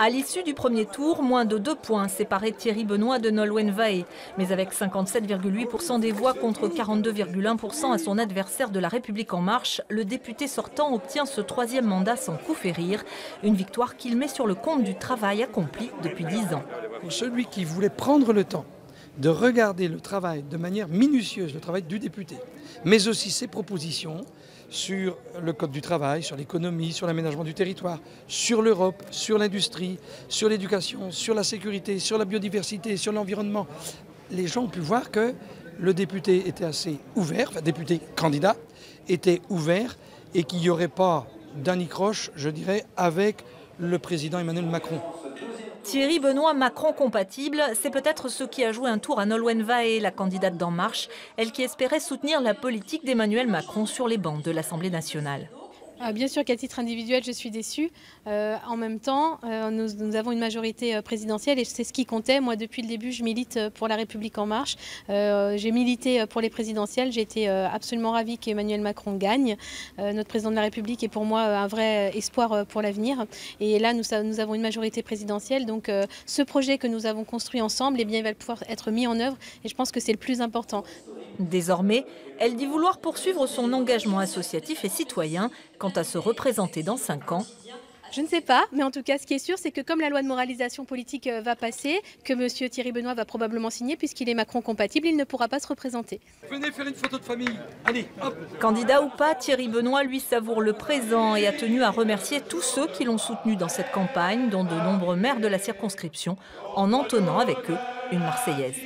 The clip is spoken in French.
À l'issue du premier tour, moins de 2 points séparaient Thierry Benoit de Nolwenn Wahe. Mais avec 57,8% des voix contre 42,1% à son adversaire de La République En Marche, le député sortant obtient ce 3e mandat sans coup férir. Une victoire qu'il met sur le compte du travail accompli depuis 10 ans. Pour celui qui voulait prendre le temps de regarder le travail de manière minutieuse, le travail du député, mais aussi ses propositions sur le code du travail, sur l'économie, sur l'aménagement du territoire, sur l'Europe, sur l'industrie, sur l'éducation, sur la sécurité, sur la biodiversité, sur l'environnement. Les gens ont pu voir que le député était assez ouvert, enfin député candidat, était ouvert et qu'il n'y aurait pas d'anicroche, je dirais, avec le président Emmanuel Macron. Thierry Benoit Macron compatible, c'est peut-être ce qui a joué un tour à Nolwenn Wahe, la candidate d'En Marche, elle qui espérait soutenir la politique d'Emmanuel Macron sur les bancs de l'Assemblée nationale. Bien sûr qu'à titre individuel, je suis déçue. En même temps, nous avons une majorité présidentielle et c'est ce qui comptait. Moi, depuis le début, je milite pour La République En Marche. J'ai milité pour les présidentielles. J'ai été absolument ravie qu'Emmanuel Macron gagne. Notre président de la République est pour moi un vrai espoir pour l'avenir. Et là, nous avons une majorité présidentielle. Donc, ce projet que nous avons construit ensemble, eh bien, il va pouvoir être mis en œuvre. Et je pense que c'est le plus important. Désormais, elle dit vouloir poursuivre son engagement associatif et citoyen quant à se représenter dans 5 ans. Je ne sais pas, mais en tout cas, ce qui est sûr, c'est que comme la loi de moralisation politique va passer, que M. Thierry Benoit va probablement signer, puisqu'il est Macron compatible, il ne pourra pas se représenter. Venez faire une photo de famille. Allez, hop. Candidat ou pas, Thierry Benoit, lui, savoure le présent et a tenu à remercier tous ceux qui l'ont soutenu dans cette campagne, dont de nombreux maires de la circonscription, en entonnant avec eux une Marseillaise.